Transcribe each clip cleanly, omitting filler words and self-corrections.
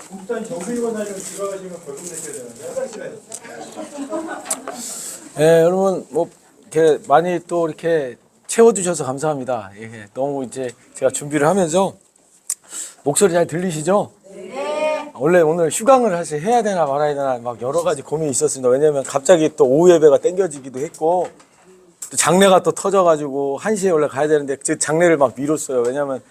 국산 정수기관장님 들어가시면 벌금 내셔야 되는데 화장실에. 네, 여러분 뭐 이렇게 많이 또 이렇게 채워주셔서 감사합니다. 예, 너무 이제 제가 준비를 하면서 목소리 잘 들리시죠? 네. 원래 오늘 휴강을 해야 되나 말아야 되나 막 여러 가지 고민이 있었습니다. 왜냐면 갑자기 또 오후 예배가 땡겨지기도 했고 또 장례가 또 터져가지고 1시에 원래 가야 되는데 그 장례를 막 미뤘어요. 왜냐면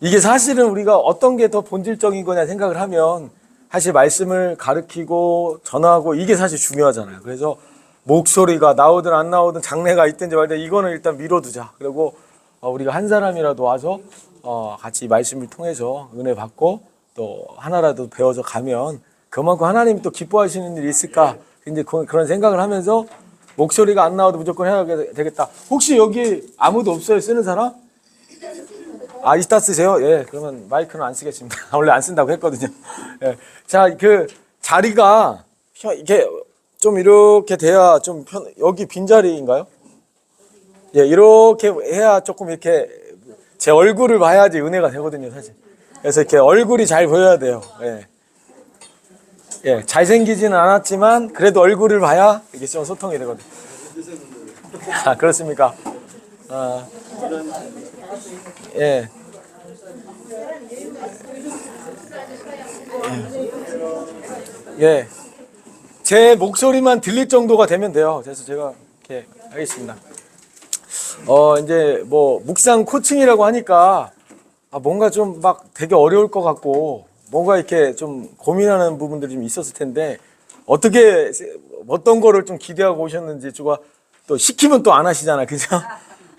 이게 사실은 우리가 어떤 게 더 본질적인 거냐 생각을 하면 사실 말씀을 가르치고 전하고 이게 사실 중요하잖아요. 그래서 목소리가 나오든 안 나오든 장례가 있든지 말든 이거는 일단 미뤄두자. 그리고 우리가 한 사람이라도 와서 같이 말씀을 통해서 은혜 받고 또 하나라도 배워서 가면 그만큼 하나님이 또 기뻐하시는 일이 있을까 이제 그런 생각을 하면서 목소리가 안 나와도 무조건 해야 되겠다. 혹시 여기 아무도 없어요? 쓰는 사람? 아, 이따 쓰세요? 예, 그러면 마이크는 안 쓰겠습니다. 원래 안 쓴다고 했거든요. 예. 자, 그 자리가 이게 좀 이렇게 돼야 좀 여기 빈자리인가요? 예, 이렇게 해야 조금 이렇게 제 얼굴을 봐야지 은혜가 되거든요, 사실. 그래서 이렇게 얼굴이 잘 보여야 돼요. 예. 예, 잘생기지는 않았지만 그래도 얼굴을 봐야 이게 좀 소통이 되거든요. 아, 그렇습니까? 예. 예. 제 목소리만 들릴 정도가 되면 돼요. 그래서 제가 이렇게 하겠습니다. 이제 뭐 묵상 코칭이라고 하니까 뭔가 좀 막 되게 어려울 것 같고 뭔가 이렇게 좀 고민하는 부분들이 좀 있었을 텐데 어떤 거를 좀 기대하고 오셨는지 제가 또 시키면 또 안 하시잖아요. 그죠?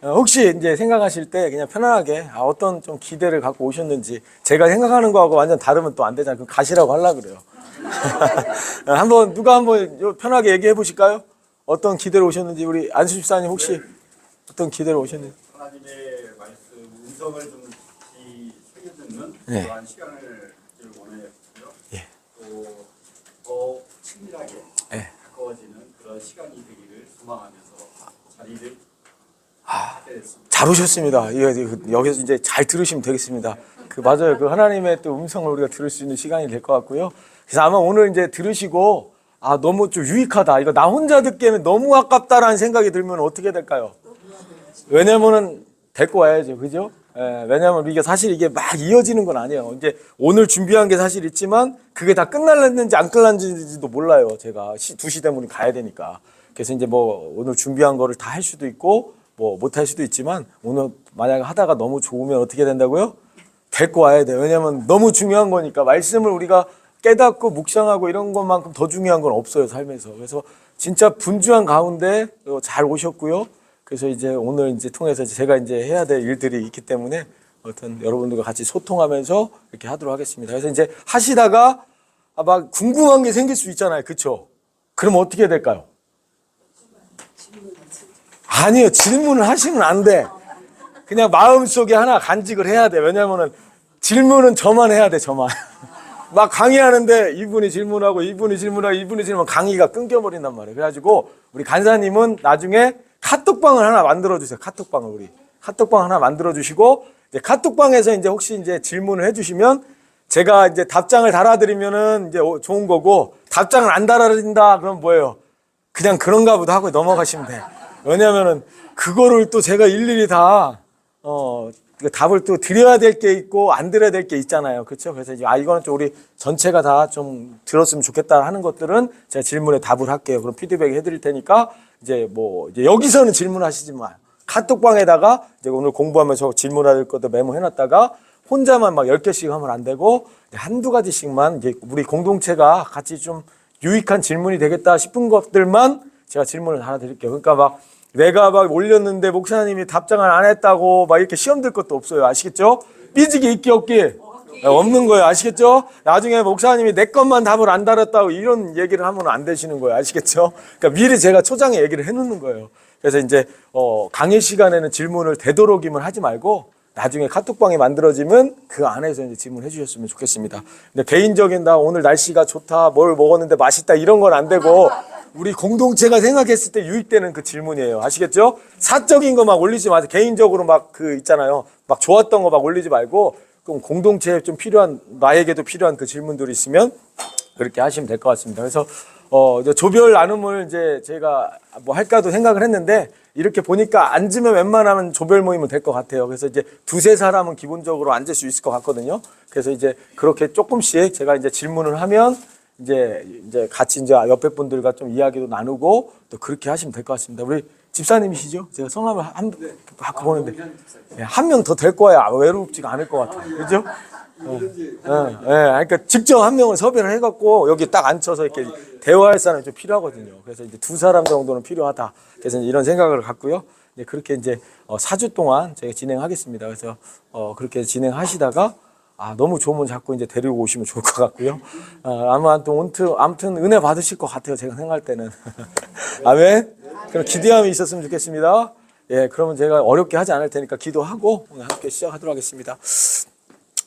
혹시 이제 생각하실 때 그냥 편안하게 어떤 좀 기대를 갖고 오셨는지 제가 생각하는 거하고 완전 다르면 또 안 되잖아요. 그럼 가시라고 하려고 그래요. 누가 한번 편하게 얘기해 보실까요? 어떤 기대로 오셨는지 우리 안수 집사님 혹시 어떤 기대로 오셨는지. 하나님의 말씀 음성을 좀 깊이 새겨 듣는 네. 그러한 시간을 원하였고요. 예. 또 더 친밀하게 예. 가까워지는 그런 시간이 되기를 소망하면서 자리를 하게 됐습니다. 잘 오셨습니다. 여기서 이제 잘 들으시면 되겠습니다. 맞아요. 그 하나님의 또 음성을 우리가 들을 수 있는 시간이 될 것 같고요. 그래서 아마 오늘 이제 들으시고 너무 좀 유익하다. 이거 나 혼자 듣기에는 너무 아깝다라는 생각이 들면 어떻게 될까요? 왜냐면은 데리고 와야죠. 그죠? 예, 왜냐면 이게 사실 이게 막 이어지는 건 아니에요. 이제 오늘 준비한 게 사실 있지만 그게 다 끝날랬는지 안 끝났는지도 몰라요. 제가 2시 되면 가야 되니까. 그래서 이제 뭐 오늘 준비한 거를 다 할 수도 있고 뭐 못 할 수도 있지만 오늘 만약에 하다가 너무 좋으면 어떻게 된다고요? 데리고 와야 돼요. 왜냐면 너무 중요한 거니까 말씀을 우리가 깨닫고 묵상하고 이런 것만큼 더 중요한 건 없어요, 삶에서. 그래서 진짜 분주한 가운데 잘 오셨고요. 그래서 이제 오늘 이제 통해서 제가 이제 해야 될 일들이 있기 때문에 어떤 여러분들과 같이 소통하면서 이렇게 하도록 하겠습니다. 그래서 이제 하시다가 막 궁금한 게 생길 수 있잖아요. 그렇죠? 그럼 어떻게 될까요? 아니요. 질문을 하시면 안 돼. 그냥 마음속에 하나 간직을 해야 돼. 왜냐면은 질문은 저만 해야 돼. 저만. 막 강의하는데 이분이 질문하고 이분이 질문하면 강의가 끊겨버린단 말이에요. 그래가지고 우리 간사님은 나중에 카톡방을 하나 만들어주세요. 카톡방 하나 만들어주시고 이제 카톡방에서 이제 혹시 이제 질문을 해주시면 제가 이제 답장을 달아드리면은 이제 좋은 거고 답장을 안 달아드린다 그럼 뭐예요? 그냥 그런가 보다 하고 넘어가시면 돼. 왜냐면은 그거를 또 제가 일일이 다 답을 또 드려야 될 게 있고 안 드려야 될 게 있잖아요. 그렇죠? 그래서 이제 이거는 좀 우리 전체가 다 좀 들었으면 좋겠다 하는 것들은 제가 질문에 답을 할게요. 그럼 피드백 해드릴 테니까 이제 여기서는 질문하시지 마요. 카톡방에다가 이제 오늘 공부하면서 질문할 것도 메모해놨다가 혼자만 막 10개씩 하면 안 되고 한두 가지씩만 이제 우리 공동체가 같이 좀 유익한 질문이 되겠다 싶은 것들만 제가 질문을 하나 드릴게요. 그러니까 막 내가 막 올렸는데 목사님이 답장을 안 했다고 막 이렇게 시험 들 것도 없어요. 아시겠죠? 삐지기 있기 없기 없는 거예요. 아시겠죠? 나중에 목사님이 내 것만 답을 안 달았다고 이런 얘기를 하면 안 되시는 거예요. 아시겠죠? 그러니까 미리 제가 초장에 얘기를 해놓는 거예요. 그래서 이제 강의 시간에는 질문을 되도록이면 하지 말고 나중에 카톡방이 만들어지면 그 안에서 이제 질문해 주셨으면 좋겠습니다. 근데 개인적인 나 오늘 날씨가 좋다, 뭘 먹었는데 맛있다 이런 건 안 되고 우리 공동체가 생각했을 때 유익되는 그 질문이에요. 아시겠죠? 사적인 거 막 올리지 마세요. 개인적으로 막 있잖아요. 막 좋았던 거 막 올리지 말고 그럼 공동체에 좀 필요한 나에게도 필요한 그 질문들이 있으면 그렇게 하시면 될 것 같습니다. 그래서 이제 조별 나눔을 이제 제가 뭐 할까도 생각을 했는데 이렇게 보니까 앉으면 웬만하면 조별 모임은 될 것 같아요. 그래서 이제 두세 사람은 기본적으로 앉을 수 있을 것 같거든요. 그래서 이제 그렇게 조금씩 제가 이제 질문을 하면 이제 같이 이제 옆에 분들과 좀 이야기도 나누고 또 그렇게 하시면 될 것 같습니다. 우리 집사님이시죠? 제가 성함을 바꿔 보는데 한 명 더 될 거야. 외롭지가 않을 것 같아요. 그죠? 그러니까 직접 한 명을 섭외를 해갖고 여기 딱 앉혀서 이렇게 대화할 사람이 좀 필요하거든요. 그래서 이제 두 사람 정도는 필요하다. 그래서 이런 생각을 갖고요. 이제 그렇게 이제 4주 동안 제가 진행하겠습니다. 그래서 그렇게 진행하시다가 너무 좋으면 자꾸 이제 데리고 오시면 좋을 것 같고요. 아무튼 은혜 받으실 것 같아요. 제가 생각할 때는. 아멘. 그럼 기대함이 있었으면 좋겠습니다. 예, 그러면 제가 어렵게 하지 않을 테니까 기도하고 오늘 함께 시작하도록 하겠습니다.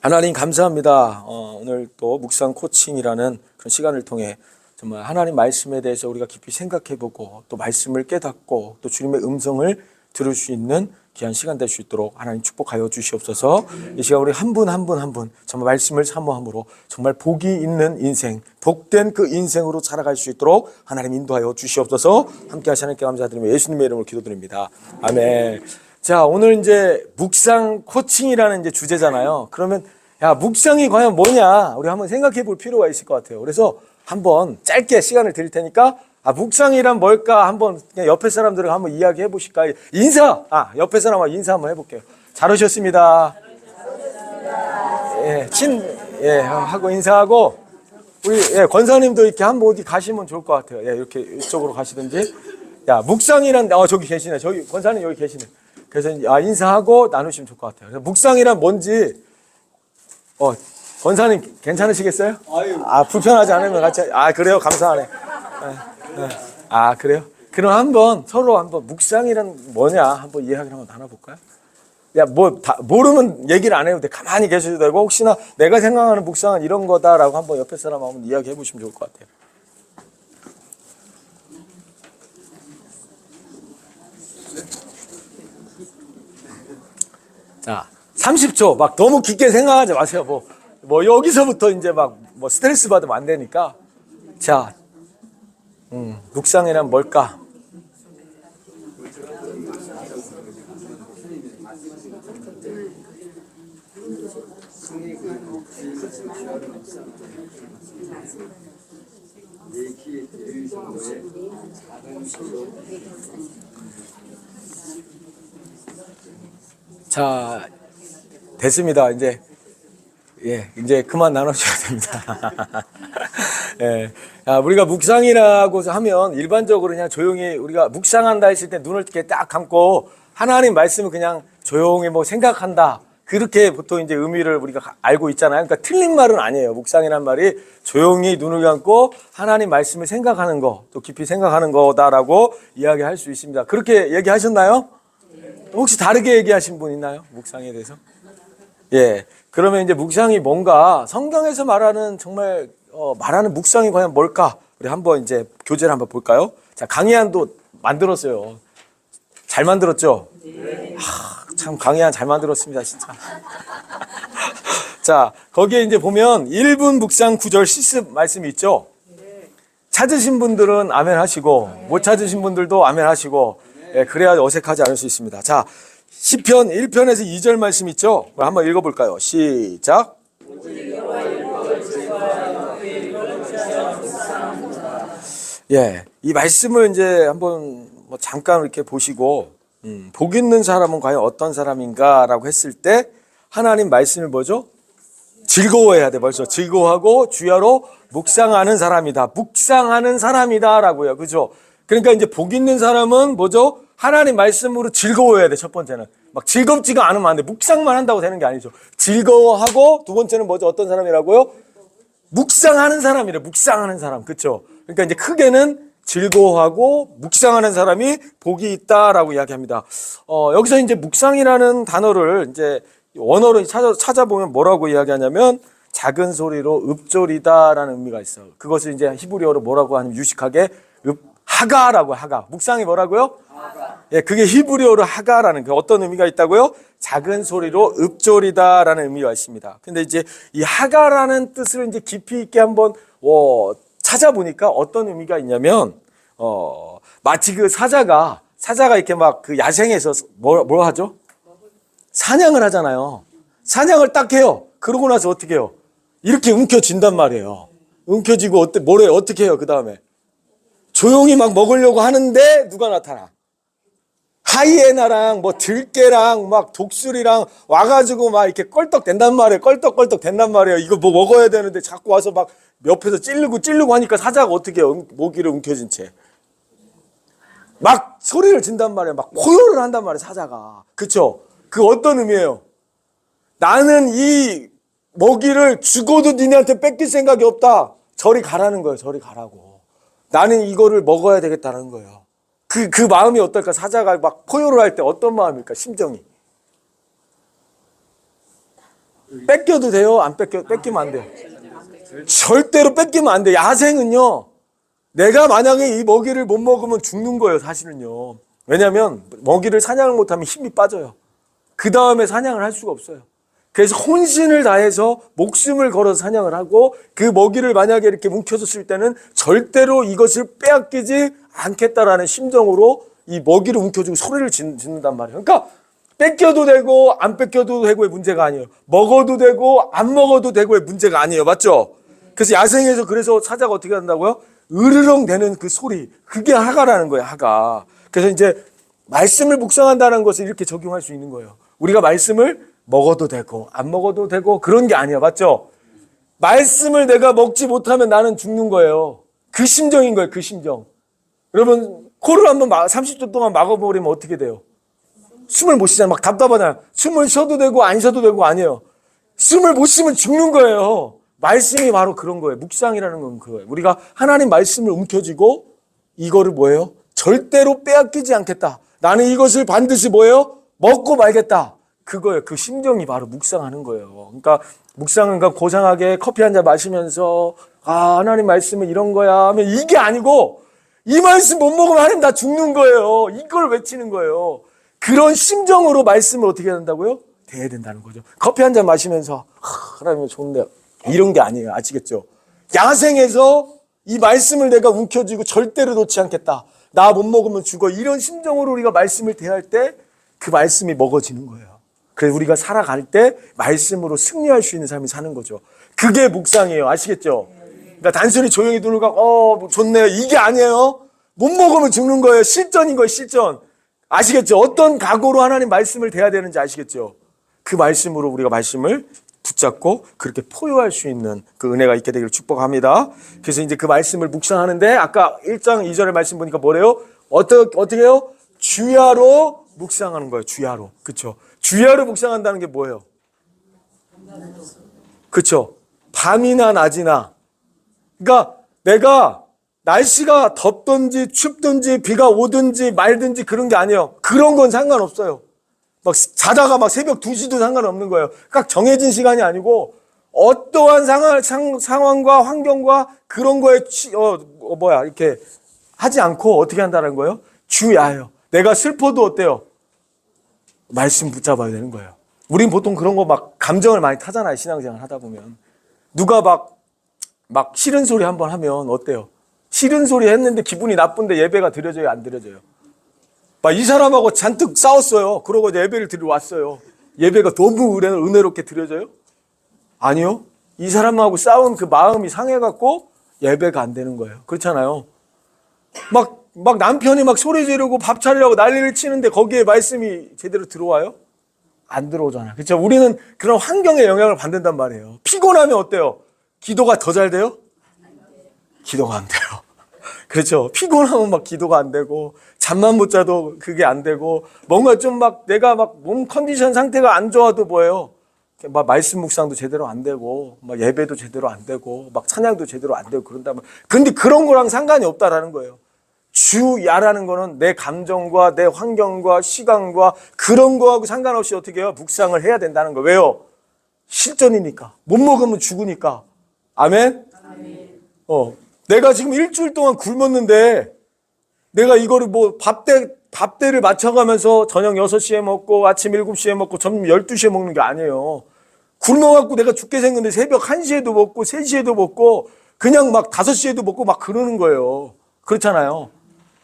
하나님 감사합니다. 오늘 또 묵상 코칭이라는 그런 시간을 통해 정말 하나님 말씀에 대해서 우리가 깊이 생각해보고 또 말씀을 깨닫고 또 주님의 음성을 들을 수 있는 귀한 시간 될 수 있도록 하나님 축복하여 주시옵소서. 이 시간 우리 한 분 한 분 한 분 정말 말씀을 사모함으로 정말 복이 있는 인생, 복된 그 인생으로 살아갈 수 있도록 하나님 인도하여 주시옵소서. 함께 하시 하나님께 감사드리며 예수님의 이름으로 기도드립니다. 아멘. 자, 오늘 이제 묵상 코칭이라는 이제 주제잖아요. 그러면 묵상이 과연 뭐냐? 우리 한번 생각해 볼 필요가 있을 것 같아요. 그래서 한번 짧게 시간을 드릴 테니까 묵상이란 뭘까? 한번 그냥 옆에 사람들과 한번 이야기해 보실까요? 옆에 사람과 인사 한번 해볼게요. 잘 오셨습니다. 하고 인사하고 우리 권사님도 이렇게 한번 어디 가시면 좋을 것 같아요. 이렇게 이쪽으로 가시든지. 묵상이란 저기 계시네. 저기 권사님 여기 계시네. 그래서 인사하고 나누시면 좋을 것 같아요. 그래서 묵상이란 뭔지 권사님 괜찮으시겠어요? 불편하지 않으면 같이. 그래요? 감사하네. 그래요? 그럼 한번 서로 한번 묵상이란 뭐냐 한번 이야기를 한번 나눠볼까요? 모르면 얘기를 안 해도 돼. 가만히 계셔도 되고 혹시나 내가 생각하는 묵상은 이런 거다라고 한번 옆에 사람 한번 이야기해 보시면 좋을 것 같아요. 자, 30초 막 너무 깊게 생각하지 마세요. 뭐 여기서부터 이제 막 뭐 스트레스 받으면 안 되니까. 자, 묵상이란 뭘까? 자, 됐습니다. 이제 그만 나눠줘야 됩니다. 우리가 묵상이라고 하면 일반적으로 그냥 조용히 우리가 묵상한다 했을 때 눈을 이렇게 딱 감고 하나님 말씀을 그냥 조용히 생각한다. 그렇게 보통 이제 의미를 우리가 알고 있잖아요. 그러니까 틀린 말은 아니에요. 묵상이란 말이 조용히 눈을 감고 하나님 말씀을 생각하는 거, 또 깊이 생각하는 거다라고 이야기할 수 있습니다. 그렇게 얘기하셨나요? 혹시 다르게 얘기하신 분 있나요? 묵상에 대해서? 그러면 이제 묵상이 뭔가 성경에서 말하는 정말 말하는 묵상이 과연 뭘까? 우리 한번 이제 교재를 한번 볼까요? 자, 강의안도 만들었어요. 잘 만들었죠? 네. 참 강의안 잘 만들었습니다, 진짜. 자, 거기에 이제 보면 1분 묵상 구절 실습 말씀이 있죠? 찾으신 분들은 아멘 하시고 못 찾으신 분들도 아멘 하시고 그래야 어색하지 않을 수 있습니다. 자, 시편 1편에서 2절 말씀 있죠? 한번 읽어볼까요? 시작. 이 말씀을 이제 한번 잠깐 이렇게 보시고 복 있는 사람은 과연 어떤 사람인가라고 했을 때 하나님 말씀을 뭐죠? 즐거워해야 돼. 벌써 즐거워하고 주야로 묵상하는 사람이다. 묵상하는 사람이다라고요. 그죠? 그러니까 이제 복 있는 사람은 뭐죠? 하나님 말씀으로 즐거워해야 돼. 첫 번째는 막 즐겁지가 않으면 안 돼. 묵상만 한다고 되는 게 아니죠. 즐거워하고 두 번째는 뭐죠? 어떤 사람이라고요? 묵상하는 사람이래. 묵상하는 사람. 그렇죠? 그러니까 이제 크게는 즐거워하고 묵상하는 사람이 복이 있다라고 이야기합니다. 여기서 이제 묵상이라는 단어를 이제 원어로 찾아보면 뭐라고 이야기하냐면 작은 소리로 읊조리다라는 의미가 있어요. 그것을 이제 히브리어로 뭐라고 하냐면 유식하게 하가라고 하가. 묵상이 뭐라고요? 예, 그게 히브리어로 하가라는 그 어떤 의미가 있다고요? 작은 소리로 읊조리다라는 의미가 있습니다. 근데 이제 이 하가라는 뜻을 이제 깊이 있게 한번 찾아보니까 어떤 의미가 있냐면 마치 그 사자가 이렇게 막 그 야생에서 뭐 하죠? 사냥을 하잖아요. 사냥을 딱 해요. 그러고 나서 어떻게 해요? 이렇게 움켜쥔단 말이에요. 움켜쥐고 어떻게 해요? 그 다음에 조용히 막 먹으려고 하는데 누가 나타나? 하이에나랑 뭐 들깨랑 막 독수리랑 와가지고 막 이렇게 껄떡댄단 말이에요. 껄떡껄떡 된단 말이에요. 이거 뭐 먹어야 되는데 자꾸 와서 막 옆에서 찌르고 하니까 사자가 어떻게 해요? 모기를 움켜쥔 채. 막 소리를 진단 말이에요. 막 포효를 한단 말이에요. 사자가. 그쵸? 그 어떤 의미예요? 나는 이 먹이를 죽어도 니네한테 뺏길 생각이 없다. 저리 가라는 거예요. 저리 가라고. 나는 이거를 먹어야 되겠다는 거예요. 그 마음이 어떨까? 사자가 막 포효를 할 때 어떤 마음일까? 심정이. 뺏겨도 돼요? 안 뺏기면 안 돼요? 절대로 뺏기면 안 돼요. 야생은요. 내가 만약에 이 먹이를 못 먹으면 죽는 거예요. 사실은요. 왜냐하면 먹이를 사냥을 못하면 힘이 빠져요. 그 다음에 사냥을 할 수가 없어요. 그래서 혼신을 다해서 목숨을 걸어서 사냥을 하고 그 먹이를 만약에 이렇게 뭉켜줬을 때는 절대로 이것을 빼앗기지 않겠다라는 심정으로 이 먹이를 움켜주고 소리를 짓는단 말이에요. 그러니까 뺏겨도 되고 안 뺏겨도 되고의 문제가 아니에요. 먹어도 되고 안 먹어도 되고의 문제가 아니에요. 맞죠? 그래서 야생에서 그래서 사자가 어떻게 한다고요? 으르렁 대는 그 소리, 그게 하가라는 거예요. 하가. 그래서 이제 말씀을 묵상한다는 것을 이렇게 적용할 수 있는 거예요. 우리가 말씀을 먹어도 되고 안 먹어도 되고 그런 게 아니야. 맞죠? 말씀을 내가 먹지 못하면 나는 죽는 거예요. 그 심정인 거예요. 그 심정. 여러분 코를 한번 30초 동안 막아버리면 어떻게 돼요? 숨을 못 쉬잖아요. 막 답답하잖아요. 숨을 쉬어도 되고 안 쉬어도 되고 아니에요. 숨을 못 쉬면 죽는 거예요. 말씀이 바로 그런 거예요. 묵상이라는 건 그거예요. 우리가 하나님 말씀을 움켜쥐고 이거를 뭐예요? 절대로 빼앗기지 않겠다. 나는 이것을 반드시 뭐예요? 먹고 말겠다. 그거예요. 그 심정이 바로 묵상하는 거예요. 그러니까 묵상은 고상하게 커피 한 잔 마시면서 하나님 말씀은 이런 거야 하면 이게 아니고 이 말씀 못 먹으면 하나님 나 죽는 거예요. 이걸 외치는 거예요. 그런 심정으로 말씀을 어떻게 해야 된다고요? 대해야 된다는 거죠. 커피 한 잔 마시면서 하나님 좋은데 이런 게 아니에요. 아시겠죠? 야생에서 이 말씀을 내가 움켜쥐고 절대로 놓지 않겠다. 나 못 먹으면 죽어. 이런 심정으로 우리가 말씀을 대할 때 그 말씀이 먹어지는 거예요. 그래서 우리가 살아갈 때 말씀으로 승리할 수 있는 삶이 사는 거죠. 그게 묵상이에요. 아시겠죠? 그러니까 단순히 조용히 눈을 감고 좋네요. 이게 아니에요. 못 먹으면 죽는 거예요. 실전인 거예요. 실전. 아시겠죠? 어떤 각오로 하나님 말씀을 대해야 되는지 아시겠죠? 그 말씀으로 우리가 말씀을 붙잡고 그렇게 포효할 수 있는 그 은혜가 있게 되기를 축복합니다. 그래서 이제 그 말씀을 묵상하는데 아까 1장 2절의 말씀 보니까 뭐래요? 어떻게 해요? 주야로 묵상하는 거예요. 주야로. 그렇죠? 주야로 묵상한다는 게 뭐예요? 그렇죠? 밤이나 낮이나. 그러니까 내가 날씨가 덥든지 춥든지 비가 오든지 말든지 그런 게 아니에요. 그런 건 상관없어요. 막 자다가 막 새벽 2시도 상관없는 거예요. 딱 정해진 시간이 아니고 어떠한 상황과 환경과 그런 거에 이렇게 하지 않고 어떻게 한다는 거예요? 주야예요. 내가 슬퍼도 어때요? 말씀 붙잡아야 되는 거예요. 우린 보통 그런 거 막 감정을 많이 타잖아요. 신앙생활 하다 보면. 누가 막 싫은 소리 한번 하면 어때요? 싫은 소리 했는데 기분이 나쁜데 예배가 드려져요? 안 드려져요? 막 이 사람하고 잔뜩 싸웠어요. 그러고 예배를 드리러 왔어요. 예배가 너무 은혜롭게 드려져요? 아니요. 이 사람하고 싸운 그 마음이 상해갖고 예배가 안 되는 거예요. 그렇잖아요. 막 남편이 막 소리 지르고 밥 차리려고 난리를 치는데 거기에 말씀이 제대로 들어와요? 안 들어오잖아요. 그렇죠? 우리는 그런 환경에 영향을 받는단 말이에요. 피곤하면 어때요? 기도가 더 잘 돼요? 기도가 안 돼요. 그렇죠? 피곤하면 막 기도가 안 되고 잠만 못 자도 그게 안 되고 뭔가 좀 막 내가 막 몸 컨디션 상태가 안 좋아도 뭐예요? 막 말씀 묵상도 제대로 안 되고 막 예배도 제대로 안 되고 막 찬양도 제대로 안 되고 그런다면 근데 그런 거랑 상관이 없다라는 거예요. 주야라는 거는 내 감정과 내 환경과 시간과 그런 거하고 상관없이 어떻게 해요? 묵상을 해야 된다는 거예요. 왜요? 실전이니까. 못 먹으면 죽으니까. 아멘? 내가 지금 일주일 동안 굶었는데 내가 이거를 밥 밥대를 맞춰가면서 저녁 6시에 먹고 아침 7시에 먹고 점심 12시에 먹는 게 아니에요. 굶어갖고 내가 죽게 생겼는데 새벽 1시에도 먹고 3시에도 먹고 그냥 막 5시에도 먹고 막 그러는 거예요. 그렇잖아요.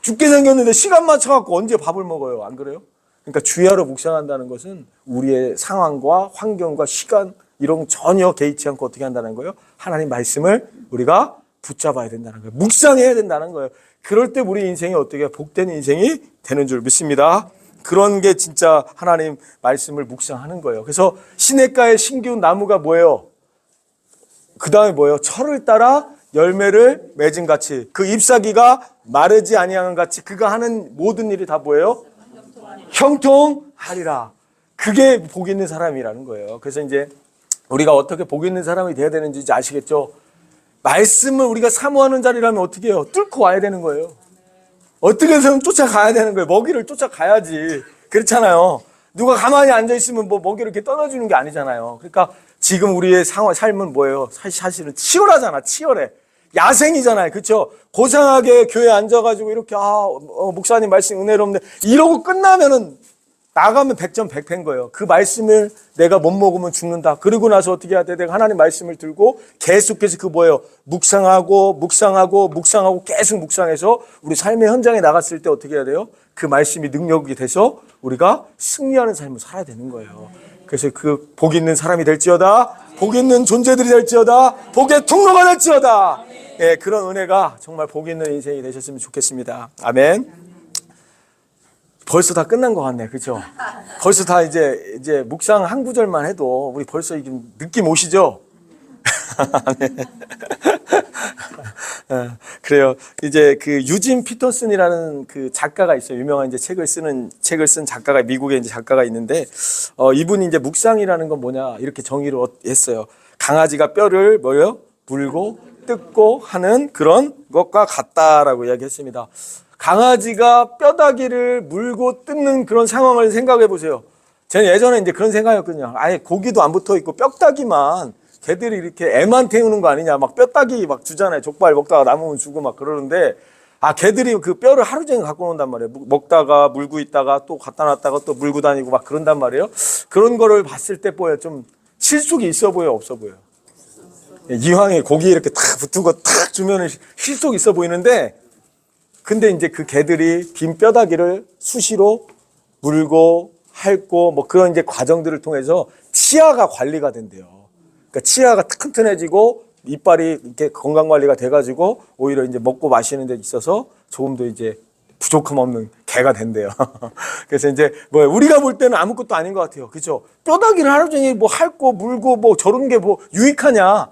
죽게 생겼는데 시간 맞춰갖고 언제 밥을 먹어요. 안 그래요? 그러니까 주야로 묵상한다는 것은 우리의 상황과 환경과 시간 이런 거 전혀 개의치 않고 어떻게 한다는 거예요? 하나님 말씀을 우리가 붙잡아야 된다는 거예요. 묵상해야 된다는 거예요. 그럴 때 우리 인생이 어떻게 복된 인생이 되는 줄 믿습니다. 그런 게 진짜 하나님 말씀을 묵상하는 거예요. 그래서 시냇가의 신기운 나무가 뭐예요? 그 다음에 뭐예요? 철을 따라 열매를 맺은 같이 그 잎사귀가 마르지 아니하는 같이 그가 하는 모든 일이 다 뭐예요? 형통하리라. 그게 복 있는 사람이라는 거예요. 그래서 이제 우리가 어떻게 복 있는 사람이 돼야 되는지 이제 아시겠죠? 말씀을 우리가 사모하는 자리라면 어떻게 해요? 뚫고 와야 되는 거예요. 어떻게 해서든 쫓아가야 되는 거예요. 먹이를 쫓아가야지. 그렇잖아요. 누가 가만히 앉아있으면 뭐 먹이를 이렇게 떠나주는 게 아니잖아요. 그러니까 지금 우리의 삶은 뭐예요? 사실은 치열하잖아. 치열해. 야생이잖아요. 그렇죠? 고상하게 교회에 앉아가지고 이렇게 목사님 말씀 은혜롭네 이러고 끝나면은 나가면 100점 100패인 거예요. 그 말씀을 내가 못 먹으면 죽는다. 그러고 나서 어떻게 해야 돼? 내가 하나님 말씀을 들고 계속해서 그 뭐예요? 묵상하고 계속 묵상해서 우리 삶의 현장에 나갔을 때 어떻게 해야 돼요? 그 말씀이 능력이 돼서 우리가 승리하는 삶을 살아야 되는 거예요. 그래서 그 복 있는 사람이 될지어다. 복 있는 존재들이 될지어다. 복의 통로가 될지어다. 예, 그런 은혜가 정말 복 있는 인생이 되셨으면 좋겠습니다. 아멘. 벌써 다 끝난 것 같네, 그렇죠? 벌써 다 이제 묵상 한 구절만 해도 우리 벌써 이게 느낌 오시죠? 네. 그래요. 이제 그 유진 피터슨이라는 그 작가가 있어요. 유명한 이제 책을 쓴 작가가 미국에 이제 작가가 있는데 이분이 이제 묵상이라는 건 뭐냐 이렇게 정의를 했어요. 강아지가 뼈를 뭐요? 물고 뜯고 하는 그런 것과 같다라고 이야기했습니다. 강아지가 뼈다귀를 물고 뜯는 그런 상황을 생각해 보세요. 저는 예전에 이제 그런 생각이었거든요. 아예 고기도 안 붙어 있고 뼈다귀만 걔들이 이렇게 애만 태우는 거 아니냐. 막 뼈다귀 막 주잖아요. 족발 먹다가 남으면 주고 막 그러는데 걔들이 그 뼈를 하루 종일 갖고 논단 말이에요. 먹다가 물고 있다가 또 갖다 놨다가 또 물고 다니고 막 그런단 말이에요. 그런 거를 봤을 때 보여 좀 실속이 있어 보여 없어 보여? 이왕에 고기 이렇게 탁 붙은 거 탁 주면은 실속 있어 보이는데 근데 이제 그 개들이 빈 뼈다귀를 수시로 물고 핥고 뭐 그런 이제 과정들을 통해서 치아가 관리가 된대요. 그러니까 치아가 튼튼해지고 이빨이 이렇게 건강 관리가 돼가지고 오히려 이제 먹고 마시는 데 있어서 조금 더 이제 부족함 없는 개가 된대요. 그래서 이제 뭐 우리가 볼 때는 아무것도 아닌 것 같아요. 그렇죠? 뼈다귀를 하루 종일 뭐 핥고 물고 뭐 저런 게 뭐 유익하냐?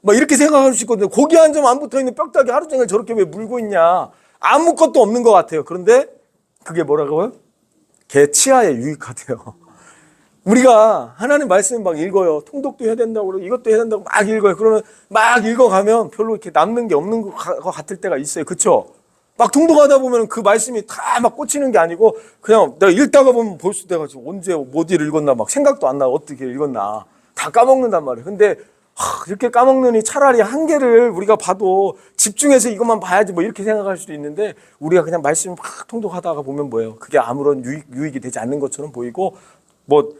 뭐 이렇게 생각할 수 있거든요. 고기 한 점 안 붙어 있는 뼈다귀 하루 종일 저렇게 왜 물고 있냐? 아무것도 없는 것 같아요. 그런데 그게 뭐라고요? 개 치아에 유익하대요. 우리가 하나님 말씀 막 읽어요. 통독도 해야 된다고 그러고 이것도 해야 된다고 막 읽어요. 그러면 막 읽어가면 별로 이렇게 남는 게 없는 것 같을 때가 있어요. 그렇죠? 막 통독하다 보면 그 말씀이 다 막 꽂히는 게 아니고 그냥 내가 읽다가 보면 벌써 내가 지금 언제 어디를 읽었나 막 생각도 안 나. 어떻게 읽었나. 다 까먹는단 말이에요. 근데 이렇게 까먹느니 차라리 한 개를 우리가 봐도 집중해서 이것만 봐야지 뭐 이렇게 생각할 수도 있는데 우리가 그냥 말씀 막 통독하다가 보면 뭐예요? 그게 아무런 유익이 되지 않는 것처럼 보이고 뭐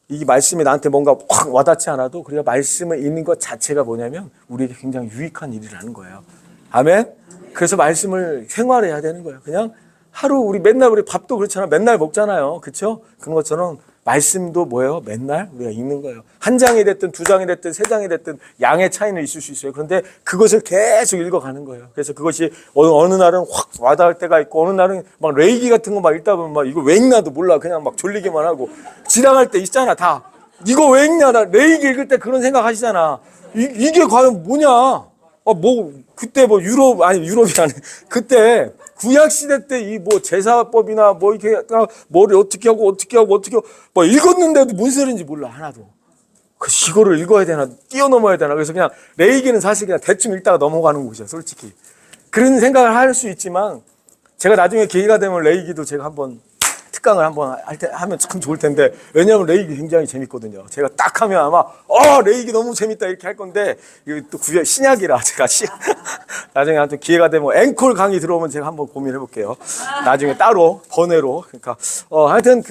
이 말씀이 나한테 뭔가 확 와닿지 않아도 우리가 말씀을 읽는 것 자체가 뭐냐면 우리에게 굉장히 유익한 일이라는 거예요. 아멘? 그래서 말씀을 생활해야 되는 거예요. 그냥 하루 우리 맨날 우리 밥도 그렇잖아요. 맨날 먹잖아요. 그렇죠? 그런 것처럼 말씀도 뭐예요? 맨날 우리가 읽는 거예요. 한 장이 됐든 두 장이 됐든 세 장이 됐든 양의 차이는 있을 수 있어요. 그런데 그것을 계속 읽어가는 거예요. 그래서 그것이 어느 날은 확 와닿을 때가 있고 어느 날은 막 레이기 같은 거 막 읽다 보면 막 이거 왜 읽나도 몰라. 그냥 막 졸리기만 하고 지나갈 때 있잖아 다. 이거 왜 읽냐. 나 레이기 읽을 때 그런 생각 하시잖아. 이게 과연 뭐냐. 뭐 그때 뭐 유럽이 아니 그때 구약 시대 때 이 뭐 제사법이나 뭐 이렇게 뭐를 어떻게 하고 뭐 읽었는데도 뭔 소리인지 몰라 하나도. 그 이거를 읽어야 되나 뛰어넘어야 되나. 그래서 그냥 레이기는 사실 그냥 대충 읽다가 넘어가는 곳이야 솔직히. 그런 생각을 할 수 있지만 제가 나중에 기회가 되면 레이기도 제가 한번 특강을 한번 하면 참 좋을 텐데, 왜냐하면 레이기 굉장히 재밌거든요. 제가 딱 하면 아마 레이기 너무 재밌다 이렇게 할 건데, 이거 또 신약이라 제가 나중에 한번 기회가 되면 앵콜 강의 들어오면 제가 한번 고민해 볼게요. 나중에 따로 번외로. 그러니까 하여튼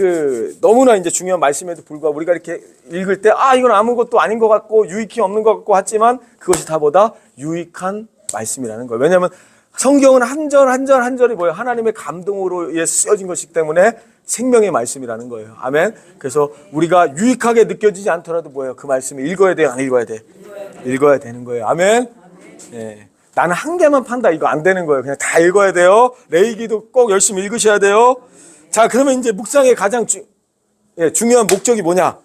너무나 이제 중요한 말씀에도 불구하고 우리가 이렇게 읽을 때 이건 아무것도 아닌 것 같고 유익이 없는 것 같고 하지만 그것이 다보다 유익한 말씀이라는 거예요. 왜냐하면 성경은 한 절 한 절 한 절이 뭐예요? 하나님의 감동으로 의해 쓰여진 것이기 때문에 생명의 말씀이라는 거예요. 아멘. 그래서 우리가 유익하게 느껴지지 않더라도 뭐예요? 그 말씀을 읽어야 돼요? 안 읽어야 돼? 읽어야 되는 거예요. 아멘. 네. 나는 한 개만 판다 이거 안 되는 거예요. 그냥 다 읽어야 돼요. 레위기도 꼭 열심히 읽으셔야 돼요. 자, 그러면 이제 묵상의 가장 중요한 목적이 뭐냐?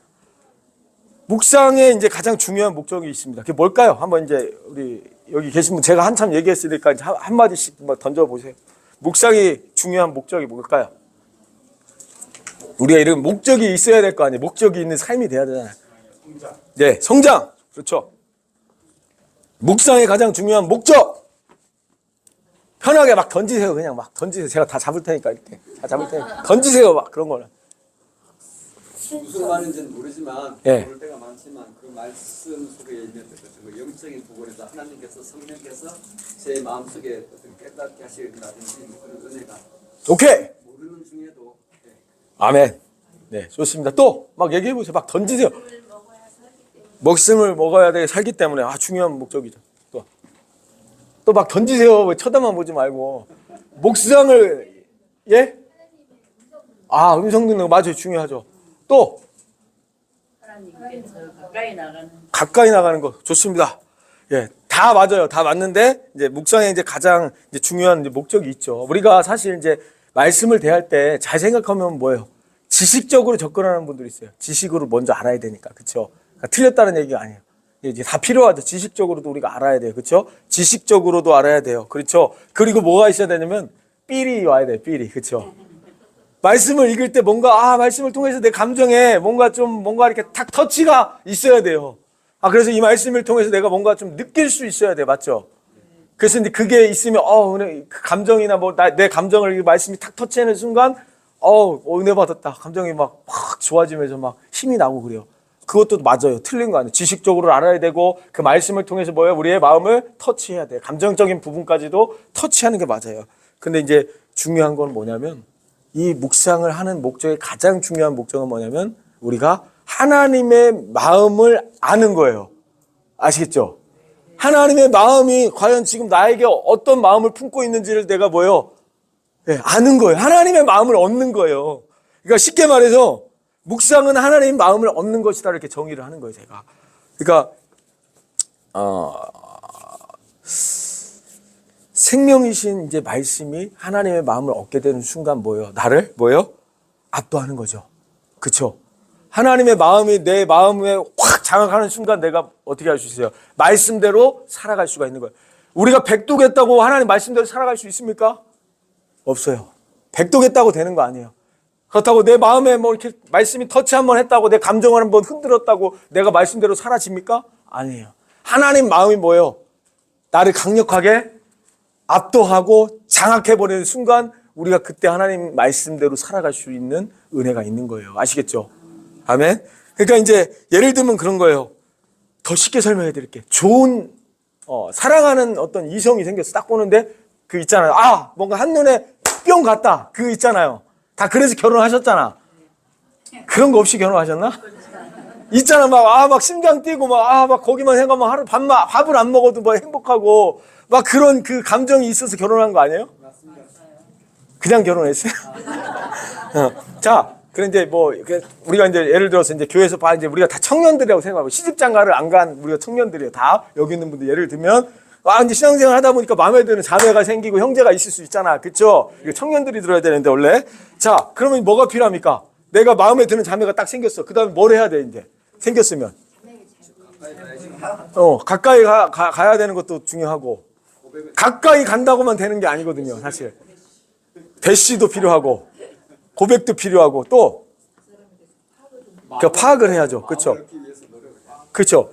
묵상의 이제 가장 중요한 목적이 있습니다. 그게 뭘까요? 한번 이제 우리 여기 계신 분 제가 한참 얘기했으니까 이제 한 마디씩 던져 보세요. 묵상이 중요한 목적이 뭘까요? 우리가 이런 목적이 있어야 될 거 아니에요. 목적이 있는 삶이 돼야 되잖아요. 성장. 네, 성장. 그렇죠. 묵상의 가장 중요한 목적. 편하게 막 던지세요. 그냥 막 던지세요. 제가 다 잡을 테니까 이렇게 다 잡을 테니까 던지세요. 막 그런 거는. 무슨 말인지는 모르지만 예. 모를 때가 많지만 그 말씀 속에 있는 어떤 영적인 부분에서 하나님께서 성령께서 제 마음속에 어떤 깨닫게 하시다든지 그런 은혜가 오케이. 모르는 중에도 아멘. 네, 좋습니다. 또 막 얘기해 보세요. 막 던지세요. 먹음을 먹어야 돼 살기 때문에 중요한 목적이죠. 또 막 던지세요. 왜 쳐다만 보지 말고 묵상을 예? 음성 듣는 거 맞아요. 중요하죠. 또 하나님께서 가까이 나가는 거 좋습니다. 예, 다 맞아요. 다 맞는데 이제 묵상에 이제 가장 이제 중요한 이제 목적이 있죠. 우리가 사실 이제 말씀을 대할 때 잘 생각하면 뭐예요? 지식적으로 접근하는 분들이 있어요. 지식으로 먼저 알아야 되니까, 그렇죠? 그러니까 틀렸다는 얘기가 아니에요. 이제 다 필요하죠. 지식적으로도 우리가 알아야 돼요, 그렇죠? 지식적으로도 알아야 돼요, 그렇죠? 그리고 뭐가 있어야 되냐면 삘이 와야 돼요, 삘이, 그렇죠? 말씀을 읽을 때 뭔가 말씀을 통해서 내 감정에 뭔가 이렇게 탁 터치가 있어야 돼요. 그래서 이 말씀을 통해서 내가 뭔가 좀 느낄 수 있어야 돼, 맞죠? 그래서 이제 그게 있으면 그 감정이나 내 감정을 이 말씀이 탁 터치하는 순간 은혜 받았다. 감정이 막 좋아지면서 막 힘이 나고 그래요. 그것도 맞아요. 틀린 거 아니에요. 지식적으로 알아야 되고 그 말씀을 통해서 우리의 마음을 터치해야 돼요. 감정적인 부분까지도 터치하는 게 맞아요. 근데 이제 중요한 건 뭐냐면 이 묵상을 하는 목적의 가장 중요한 목적은 뭐냐면 우리가 하나님의 마음을 아는 거예요. 아시겠죠? 하나님의 마음이 과연 지금 나에게 어떤 마음을 품고 있는지를 내가 아는 거예요. 하나님의 마음을 얻는 거예요. 그러니까 쉽게 말해서 묵상은 하나님의 마음을 얻는 것이다 이렇게 정의를 하는 거예요, 제가. 그러니까 생명이신 이제 말씀이 하나님의 마음을 얻게 되는 순간 나를 압도하는 거죠. 그렇죠? 하나님의 마음이 내 마음에 확 장악하는 순간 내가 어떻게 할 수 있어요? 말씀대로 살아갈 수가 있는 거예요. 우리가 백도겠다고 하나님 말씀대로 살아갈 수 있습니까? 없어요. 백도겠다고 되는 거 아니에요. 그렇다고 내 마음에 이렇게 말씀이 터치 한번 했다고 내 감정을 한번 흔들었다고 내가 말씀대로 사라집니까? 아니에요. 하나님 마음이 뭐예요? 나를 강력하게 압도하고 장악해버리는 순간 우리가 그때 하나님 말씀대로 살아갈 수 있는 은혜가 있는 거예요. 아시겠죠? 아멘? 그러니까 이제 예를 들면 그런 거예요. 더 쉽게 설명해 드릴게요. 좋은 사랑하는 어떤 이성이 생겼어. 딱 보는데 그 있잖아요. 뭔가 한눈에 뿅 갔다. 그거 있잖아요. 다 그래서 결혼하셨잖아. 그런 거 없이 결혼하셨나? 있잖아. 막 심장 뛰고 막 거기만 생각하면 하루 밥을 안 먹어도 행복하고 막 그런 그 감정이 있어서 결혼한 거 아니에요? 그냥 결혼했어요? 자, 그런데 우리가 이제 예를 들어서 이제 교회에서 이제 우리가 다 청년들이라고 생각하고 시집장가를 안 간 우리가 청년들이에요. 다 여기 있는 분들 예를 들면 이제 신앙생활 하다 보니까 마음에 드는 자매가 생기고 형제가 있을 수 있잖아. 그렇죠? 이거 청년들이 들어야 되는데 원래. 자, 그러면 뭐가 필요합니까? 내가 마음에 드는 자매가 딱 생겼어. 그다음에 뭘 해야 돼 이제? 생겼으면. 가까이 가야 되는 것도 중요하고. 가까이 간다고만 되는 게 아니거든요, 사실. 대시도 필요하고 고백도 필요하고 또 파악을 해야죠. 그렇죠? 그렇죠.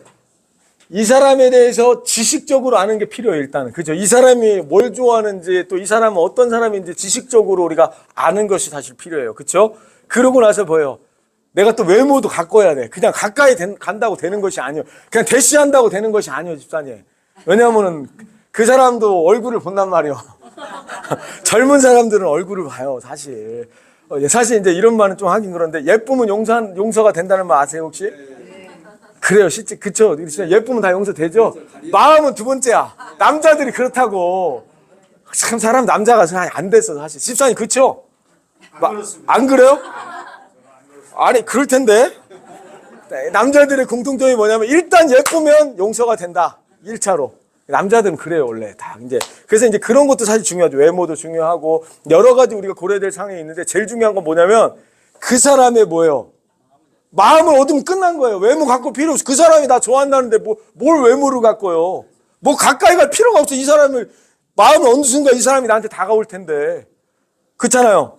이 사람에 대해서 지식적으로 아는 게 필요해요, 일단은. 그죠? 이 사람이 뭘 좋아하는지, 또 이 사람은 어떤 사람인지 지식적으로 우리가 아는 것이 사실 필요해요. 그쵸? 그러고 나서 뭐예요? 내가 또 외모도 가꿔야 돼. 그냥 가까이 간다고 되는 것이 아니에요. 그냥 대시한다고 되는 것이 아니에요, 집사님. 왜냐하면은 그 사람도 얼굴을 본단 말이에요. 젊은 사람들은 얼굴을 봐요, 사실. 사실 이제 이런 말은 좀 하긴 그런데 예쁘면 용서가 된다는 말 아세요, 혹시? 그래요, 실제. 그쵸? 진짜 예쁘면 다 용서되죠? 마음은 두 번째야. 남자들이 그렇다고. 참, 사람 남자가 안 됐어, 사실. 집사님, 그쵸? 안 그래요? 아니, 그럴 텐데. 남자들의 공통점이 뭐냐면, 일단 예쁘면 용서가 된다. 1차로. 남자들은 그래요, 원래. 다. 이제. 그래서 이제 그런 것도 사실 중요하죠. 외모도 중요하고, 여러 가지 우리가 고려해야 될 상황이 있는데, 제일 중요한 건 뭐냐면, 그 사람의 뭐예요? 마음을 얻으면 끝난 거예요. 외모 갖고 필요 없어. 그 사람이 나 좋아한다는데 뭘 외모를 갖고요. 뭐 가까이 갈 필요가 없어. 이 사람을 마음을 어느 순간 이 사람이 나한테 다가올 텐데. 그렇잖아요.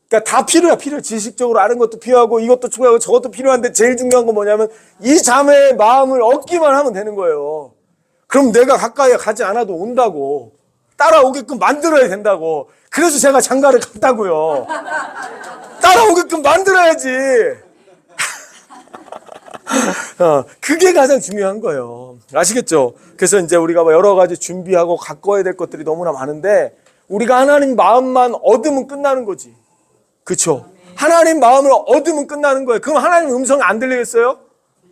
그러니까 다 필요해. 지식적으로 아는 것도 필요하고 이것도 필요하고 저것도 필요한데 제일 중요한 건 뭐냐면 이 자매의 마음을 얻기만 하면 되는 거예요. 그럼 내가 가까이 가지 않아도 온다고. 따라오게끔 만들어야 된다고. 그래서 제가 장가를 갔다고요. 따라오게끔 만들어야지. 그게 가장 중요한 거예요. 아시겠죠? 그래서 이제 우리가 여러 가지 준비하고 가꿔야 될 것들이 너무나 많은데 우리가 하나님 마음만 얻으면 끝나는 거지. 그렇죠? 하나님 마음을 얻으면 끝나는 거예요. 그럼 하나님 음성이 안 들리겠어요?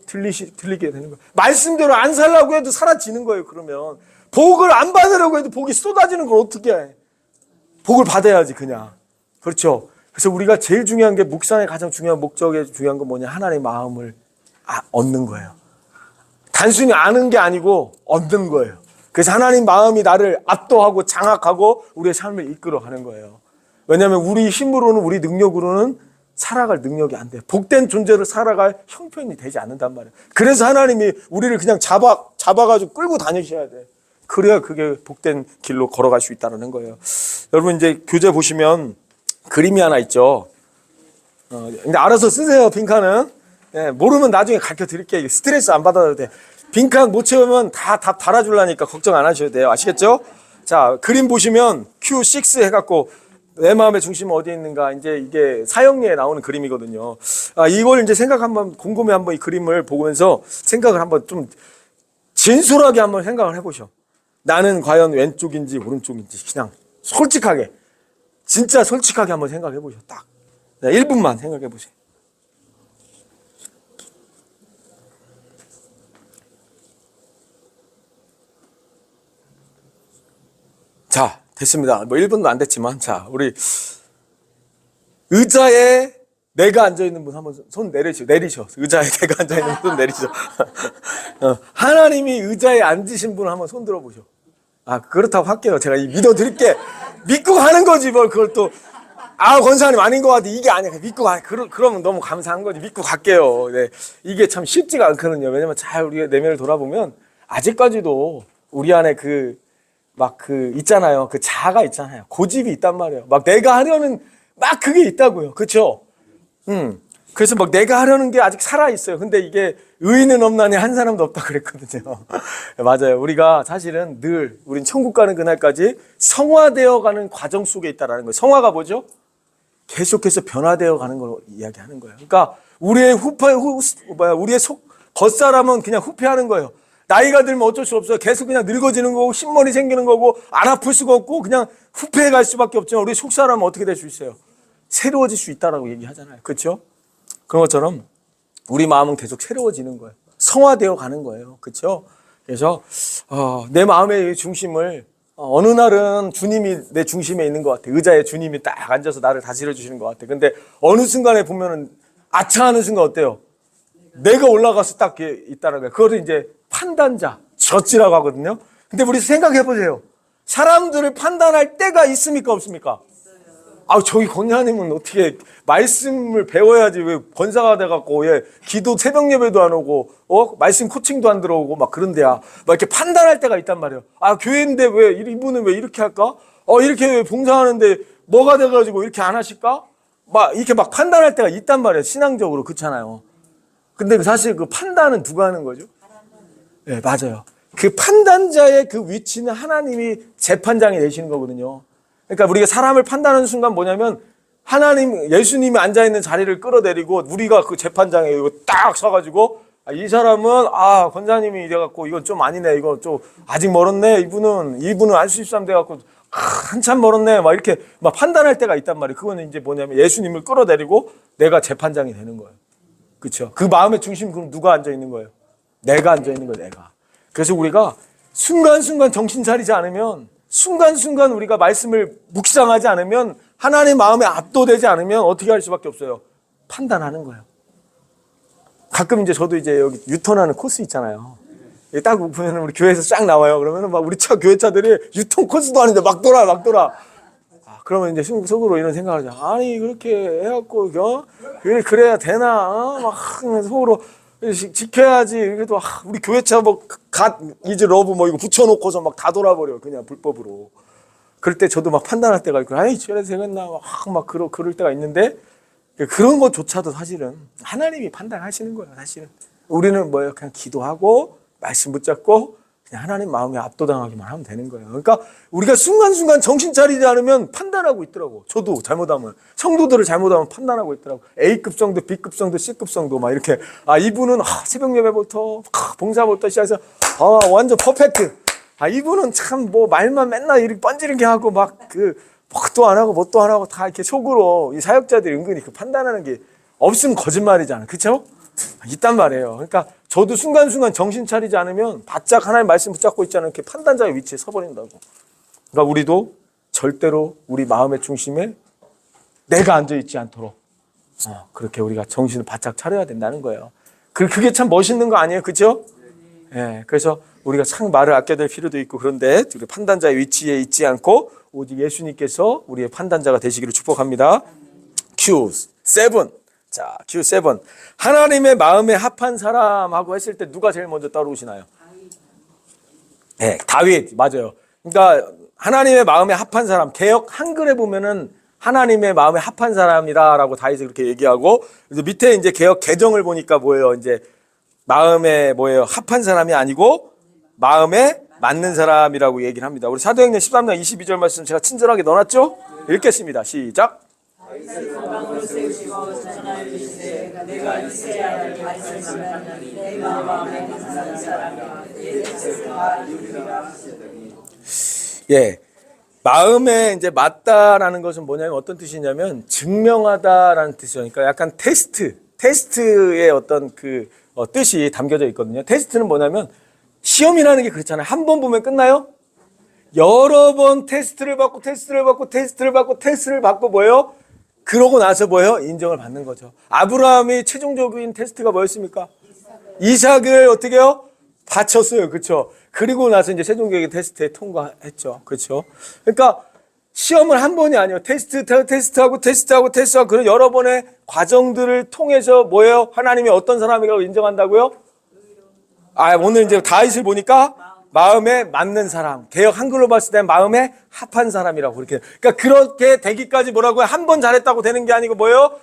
들리게 되는 거예요. 말씀대로 안 살라고 해도 사라지는 거예요. 그러면 복을 안 받으려고 해도 복이 쏟아지는 걸 어떻게 해? 복을 받아야지 그냥. 그렇죠? 그래서 우리가 제일 중요한 게 묵상의 가장 중요한 목적에 중요한 건 뭐냐? 하나님의 마음을 얻는 거예요. 단순히 아는 게 아니고 얻는 거예요. 그래서 하나님 마음이 나를 압도하고 장악하고 우리의 삶을 이끌어가는 거예요. 왜냐하면 우리 힘으로는 우리 능력으로는 살아갈 능력이 안 돼요. 복된 존재로 살아갈 형편이 되지 않는단 말이에요. 그래서 하나님이 우리를 그냥 잡아가지고 끌고 다니셔야 돼. 그래야 그게 복된 길로 걸어갈 수 있다는 거예요. 여러분 이제 교재 보시면 그림이 하나 있죠. 근데 알아서 쓰세요, 빈칸은. 네, 모르면 나중에 가르쳐 드릴게요. 스트레스 안 받아도 돼. 빈칸 못 채우면 다 답 달아주려니까 걱정 안 하셔도 돼요. 아시겠죠? 자, 그림 보시면 Q6 해갖고 내 마음의 중심은 어디에 있는가. 이제 이게 사형리에 나오는 그림이거든요. 이걸 이제 곰곰이 한번 이 그림을 보면서 생각을 한번 좀 진솔하게 한번 생각을 해보셔. 나는 과연 왼쪽인지 오른쪽인지 그냥 솔직하게, 진짜 솔직하게 한번 생각해 보셔. 딱. 1분만 생각해 보세요. 자, 됐습니다. 뭐 1분도 안 됐지만, 자, 우리 의자에 내가 앉아있는 분 한번 손 내리셔. 의자에 내가 앉아있는 분 손 내리셔. 하나님이 의자에 앉으신 분 한번 손 들어보셔. 그렇다고 할게요. 제가 믿어드릴게. 믿고 가는 거지, 뭘 그걸 또. 권사님 아닌 것 같아. 이게 아니야. 믿고 가. 그러면 너무 감사한 거지. 믿고 갈게요. 네. 이게 참 쉽지가 않거든요. 왜냐면 잘 우리가 내면을 돌아보면 아직까지도 우리 안에 있잖아요. 그 자아가 있잖아요. 고집이 있단 말이에요. 막 내가 하려는 그게 있다고요. 그쵸? 그래서 내가 하려는 게 아직 살아있어요. 근데 이게 의인은 없나니 한 사람도 없다 그랬거든요. 맞아요. 우리가 사실은 우린 천국 가는 그날까지 성화되어 가는 과정 속에 있다라는 거예요. 성화가 뭐죠? 계속해서 변화되어 가는 걸 이야기하는 거예요. 그러니까 우리의 겉사람은 그냥 후패하는 거예요. 나이가 들면 어쩔 수 없어요. 계속 그냥 늙어지는 거고 흰머리 생기는 거고 안 아플 수가 없고 그냥 후패해 갈 수밖에 없지만 우리 속사람은 어떻게 될 수 있어요? 새로워질 수 있다라고 얘기하잖아요. 그렇죠? 그런 것처럼 우리 마음은 계속 새로워지는 거예요. 성화되어 가는 거예요. 그렇죠? 그래서 내 마음의 중심을 어느 날은 주님이 내 중심에 있는 것 같아. 의자에 주님이 딱 앉아서 나를 다스려 주시는 것 같아. 근데 어느 순간에 보면은 아차하는 순간 어때요? 내가 올라가서 딱 있다는 거예요. 그거를 이제 판단자, 젖지라고 하거든요. 근데 우리 생각해 보세요. 사람들을 판단할 때가 있습니까? 없습니까? 저기 권사님은 어떻게 말씀을 배워야지 왜 권사가 돼갖고 기도 새벽 예배도 안 오고 말씀 코칭도 안 들어오고 막 그런데야 이렇게 판단할 때가 있단 말이에요. 교회인데 왜 이분은 왜 이렇게 할까? 이렇게 봉사하는데 뭐가 돼가지고 이렇게 안 하실까? 이렇게 판단할 때가 있단 말이에요. 신앙적으로. 그렇잖아요. 근데 사실 그 판단은 누가 하는 거죠? 네, 맞아요. 그 판단자의 그 위치는 하나님이 재판장이 되시는 거거든요. 그러니까 우리가 사람을 판단하는 순간 뭐냐면 하나님, 예수님이 앉아있는 자리를 끌어내리고 우리가 그 재판장에 딱 서가지고 이 사람은 권사님이 이래갖고 이건 좀 아니네, 이거 좀 아직 멀었네, 이분은 알 수 있으면 돼갖고 한참 멀었네, 막 이렇게 막 판단할 때가 있단 말이에요. 그거는 이제 뭐냐면 예수님을 끌어내리고 내가 재판장이 되는 거예요. 그렇죠? 그 마음의 중심, 그럼 누가 앉아 있는 거예요? 내가 앉아 있는 거예요, 내가. 그래서 우리가 순간순간 정신 차리지 않으면, 순간순간 우리가 말씀을 묵상하지 않으면, 하나님 마음에 압도되지 않으면 어떻게 할 수밖에 없어요? 판단하는 거예요. 가끔 이제 저도 이제 여기 유턴하는 코스 있잖아요. 딱 보면 우리 교회에서 쫙 나와요. 그러면 막 우리 교회차들이 유턴 코스도 아닌데 막 돌아. 그러면 이제 속으로 이런 생각을 하죠. 아니, 그렇게 해갖고, 그래야 되나? 막 속으로 지켜야지. 그래도 우리 교회차 갓 이즈 러브 이거 붙여놓고서 막 다 돌아버려. 그냥 불법으로. 그럴 때 저도 막 판단할 때가 있고, 아이, 저래도 되겠나? 막 그럴 때가 있는데, 그런 것조차도 사실은 하나님이 판단하시는 거예요, 사실은. 우리는 뭐예요? 그냥 기도하고, 말씀 붙잡고, 그냥 하나님 마음에 압도당하기만 하면 되는 거예요. 그러니까 우리가 순간순간 정신 차리지 않으면 판단하고 있더라고. 저도 잘못하면, 성도들을 잘못하면 판단하고 있더라고. A급 성도, B급 성도, C급 성도 막 이렇게, 이분은 새벽 예배부터 봉사부터 시작해서 완전 퍼펙트. 이분은 참 말만 맨날 이렇게 번지르게 하고 뭣도 안 하고 뭣도 안 하고 다 이렇게 속으로 이 사역자들이 은근히 그 판단하는 게 없으면 거짓말이잖아. 그렇죠? 있단 말이에요. 그러니까 저도 순간순간 정신 차리지 않으면 바짝 하나님 말씀 붙잡고 있지 않은 이렇게 판단자의 위치에 서버린다고. 그러니까 우리도 절대로 우리 마음의 중심에 내가 앉아있지 않도록 그렇게 우리가 정신을 바짝 차려야 된다는 거예요. 그게 참 멋있는 거 아니에요? 그렇죠? 예, 그래서 우리가 참 말을 아껴야 될 필요도 있고, 그런데 우리 판단자의 위치에 있지 않고 오직 예수님께서 우리의 판단자가 되시기를 축복합니다. Q7. 자, Q7. 하나님의 마음에 합한 사람하고 했을 때 누가 제일 먼저 떠오르시나요? 네, 다윗. 맞아요. 그러니까 하나님의 마음에 합한 사람, 개역 한글에 보면은 하나님의 마음에 합한 사람이다라고 다윗이 그렇게 얘기하고, 밑에 이제 개역 개정을 보니까 뭐예요? 이제 마음에 합한 사람이 아니고 마음에 맞는 사람이라고 얘기를 합니다. 우리 사도행전 13장 22절 말씀 제가 친절하게 넣어놨죠? 읽겠습니다. 시작. 예, 마음에 이제 맞다라는 것은 뭐냐면 어떤 뜻이냐면 증명하다라는 뜻이에요. 그러니까 약간 테스트의 어떤 뜻이 담겨져 있거든요. 테스트는 뭐냐면 시험이라는 게 그렇잖아요. 한 번 보면 끝나요? 여러 번 테스트를 받고 뭐예요? 그러고 나서 뭐예요? 인정을 받는 거죠. 아브라함이 최종적인 테스트가 뭐였습니까? 이삭을 어떻게 해요? 바쳤어요. 그렇죠? 그리고 나서 이제 최종적인 테스트에 통과했죠. 그렇죠? 그러니까 시험을 한 번이 아니에요. 테스트하고 그런 여러 번의 과정들을 통해서 뭐예요? 하나님이 어떤 사람이라고 인정한다고요? 오늘 이제 다윗을 보니까 마음에 맞는 사람, 개역 한글로 봤을 때 마음에 합한 사람이라고 그렇게. 그러니까 그렇게 되기까지 뭐라고요? 한 번 잘했다고 되는 게 아니고 뭐예요?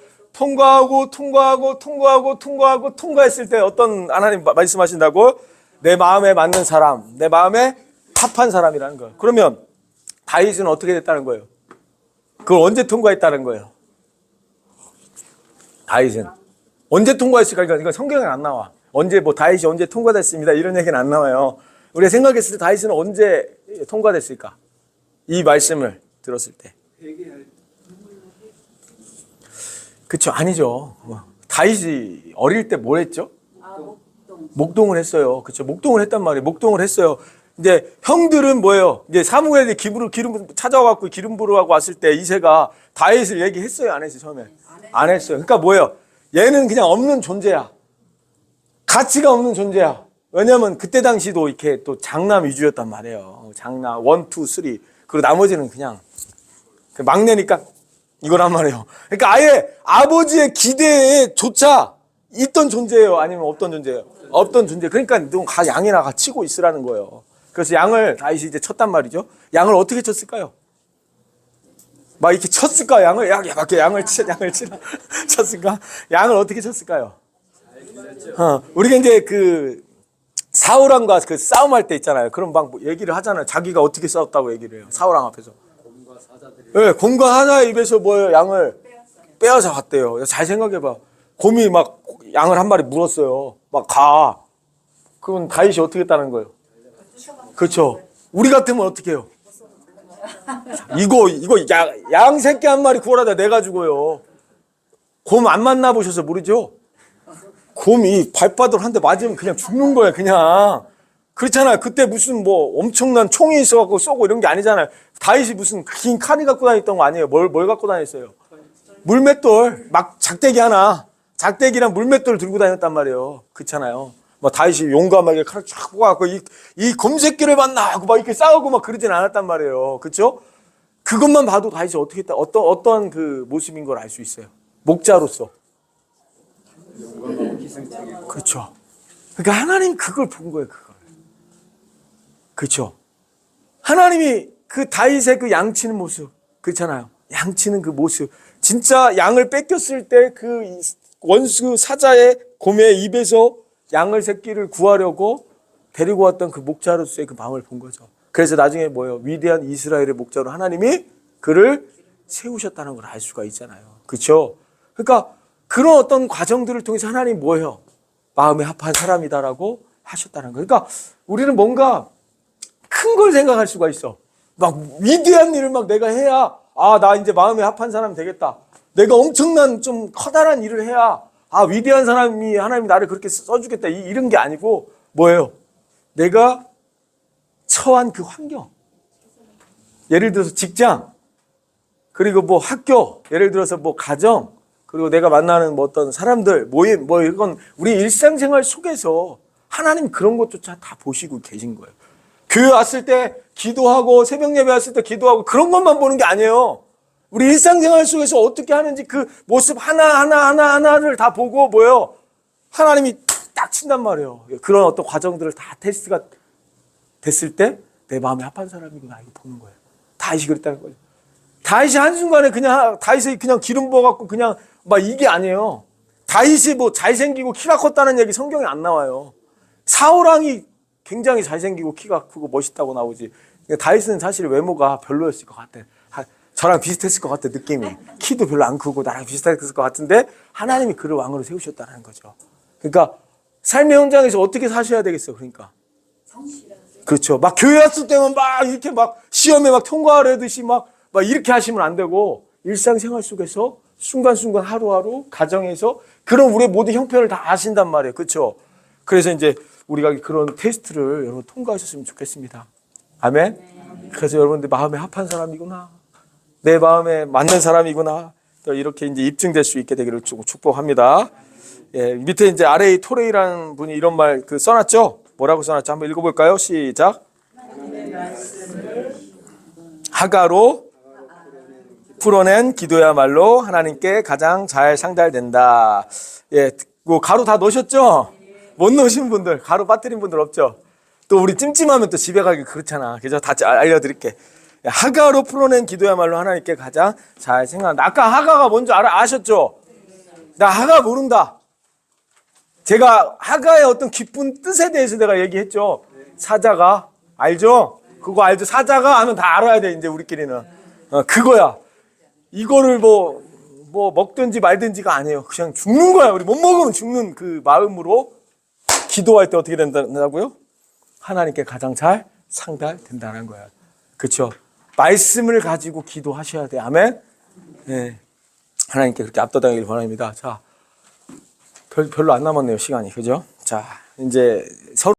통과했을 때 어떤 하나님 말씀하신다고? 내 마음에 맞는 사람, 내 마음에 합한 사람이라는 거예요. 그러면 다윗은 어떻게 됐다는 거예요? 그걸 언제 통과했다는 거예요? 다윗은 언제 통과했을까? 그러니까 성경에 안 나와. 다윗이 언제 통과됐습니다. 이런 얘기는 안 나와요. 우리가 생각했을 때 다윗은 언제 통과됐을까? 이 말씀을 들었을 때. 그렇죠? 아니죠. 다윗이 어릴 때 뭘 했죠? 목동을 했어요. 그렇죠? 목동을 했단 말이에요. 목동을 했어요. 이제 형들은 뭐예요? 이제 사무엘이 기름 찾아와갖고 기름 부으러 가고 왔을 때 이새가 다윗을 얘기했어요? 안 했어요? 처음에? 안 했어요. 그러니까 뭐예요? 얘는 그냥 없는 존재야. 가치가 없는 존재야. 왜냐면 그때 당시도 이렇게 또 장남 위주였단 말이에요. 장남 1, 2, 3. 그리고 나머지는 그냥 막내니까 이거란 말이에요. 그러니까 아예 아버지의 기대에조차 있던 존재예요? 아니면 없던 존재예요? 없던 존재. 그러니까 너 양이나 치고 있으라는 거예요. 그래서 양을 다윗이 이제 쳤단 말이죠. 양을 어떻게 쳤을까요? 막 이렇게 쳤을까? 양을 쳤을까? 양을 어떻게 쳤을까요? 우리가 이제 사울왕과 그 싸움할 때 있잖아요. 그럼 막 얘기를 하잖아요. 자기가 어떻게 싸웠다고 얘기를 해요. 사울왕 앞에서. 곰과 사자들이 예, 곰과 하나의 입에서 뭐예요? 양을 빼앗아 갔대요. 잘 생각해봐. 곰이 막 양을 한 마리 물었어요. 막 가. 그건 다윗이 어떻게 했다는 거예요? 그렇죠. 우리 같으면 어떻게 해요? 이거 양 새끼 한 마리 구하라다 내 가지고요. 곰 안 만나보셔서 모르죠? 곰이 발바닥 한 대 맞으면 그냥 죽는 거예요, 그냥. 그렇잖아요. 그때 무슨 뭐 엄청난 총이 있어갖고 쏘고 이런 게 아니잖아요. 다윗이 무슨 긴 칼이 갖고 다녔던 거 아니에요. 뭘 갖고 다녔어요? 물맷돌, 막 작대기랑 물맷돌 들고 다녔단 말이에요. 그렇잖아요. 뭐 다윗이 용감하게 칼을 쫙 뽑아갖고 이 곰새끼를 만나 하고 막 이렇게 싸우고 막 그러진 않았단 말이에요. 그렇죠? 그것만 봐도 다윗이 어떻게 했다, 어떤 그 모습인 걸 알 수 있어요. 목자로서. 영광하고 기생충이고 그렇죠. 그러니까 하나님 그걸 본 거예요, 그걸. 그렇죠. 하나님이 그 다윗의 그 양치는 모습, 그렇잖아요. 양치는 그 모습. 진짜 양을 뺏겼을 때 그 원수 사자의 곰의 입에서 양을 새끼를 구하려고 데리고 왔던 그 목자로서의 그 마음을 본 거죠. 그래서 나중에 뭐예요? 위대한 이스라엘의 목자로 하나님이 그를 세우셨다는 걸 알 수가 있잖아요. 그렇죠? 그러니까 그런 어떤 과정들을 통해서 하나님 뭐예요? 마음에 합한 사람이다라고 하셨다는 거예요. 그러니까 우리는 뭔가 큰 걸 생각할 수가 있어. 막 위대한 일을 막 내가 해야 나 이제 마음에 합한 사람 되겠다. 내가 엄청난 좀 커다란 일을 해야 위대한 사람이 하나님이 나를 그렇게 써주겠다. 이런 게 아니고 뭐예요? 내가 처한 그 환경. 예를 들어서 직장, 그리고 뭐 학교, 예를 들어서 뭐 가정, 그리고 내가 만나는 뭐 어떤 사람들, 모임, 뭐 이건 우리 일상생활 속에서 하나님 그런 것조차 다 보시고 계신 거예요. 교회 왔을 때 기도하고 새벽 예배 왔을 때 기도하고 그런 것만 보는 게 아니에요. 우리 일상생활 속에서 어떻게 하는지 그 모습 하나를 다 보고 뭐예요? 하나님이 딱 친단 말이에요. 그런 어떤 과정들을 다 테스트가 됐을 때 내 마음에 합한 사람이구나 이거 보는 거예요. 다윗이 그랬다는 거죠. 다윗이 한순간에 다윗이 그냥 기름 부어갖고 그냥 막 이게 아니에요. 다윗이 뭐 잘생기고 키가 컸다는 얘기 성경에 안 나와요. 사울왕이 굉장히 잘생기고 키가 크고 멋있다고 나오지. 다윗은 사실 외모가 별로였을 것 같아. 저랑 비슷했을 것 같아, 느낌이. 키도 별로 안 크고 나랑 비슷했을 것 같은데 하나님이 그를 왕으로 세우셨다는 거죠. 그러니까 삶의 현장에서 어떻게 사셔야 되겠어, 그러니까. 그렇죠. 막 교회 왔을 때만 막 이렇게 막 시험에 막 통과하려듯이 막 이렇게 하시면 안 되고 일상생활 속에서 순간순간 하루하루 가정에서 그런 우리의 모든 형편을 다 아신단 말이에요. 그렇죠. 그래서 이제 우리가 그런 테스트를 여러분 통과하셨으면 좋겠습니다. 아멘. 그래서 여러분들 마음에 합한 사람이구나. 내 마음에 맞는 사람이구나. 또 이렇게 이제 입증될 수 있게 되기를 축복합니다. 예, 밑에 이제 아레이 토레이라는 분이 이런 말 써놨죠? 뭐라고 써놨죠? 한번 읽어볼까요? 시작. 하가로 풀어낸 기도야말로 하나님께 가장 잘 상달된다. 예, 뭐 가루 다 넣으셨죠? 못 넣으신 분들, 가루 빠뜨린 분들 없죠? 또 우리 찜찜하면 또 집에 가기 그렇잖아. 그래서 다 알려드릴게. 하가로 풀어낸 기도야말로 하나님께 가장 잘 생각한다. 아까 하가가 뭔지 아셨죠? 나 하가 모른다. 제가 하가의 어떤 깊은 뜻에 대해서 내가 얘기했죠. 사자가 알죠? 그거 알죠? 사자가 하면 다 알아야 돼. 이제 우리끼리는 그거야. 이거를 뭐 먹든지 말든지가 아니에요. 그냥 죽는 거야. 우리 못 먹으면 죽는 그 마음으로 기도할 때 어떻게 된다고요? 하나님께 가장 잘 상달된다는 거야. 그렇죠? 말씀을 가지고 기도하셔야 돼. 아멘. 네. 하나님께 그렇게 압도당하길 원합니다. 자, 별로 안 남았네요, 시간이. 그죠? 자, 이제 서로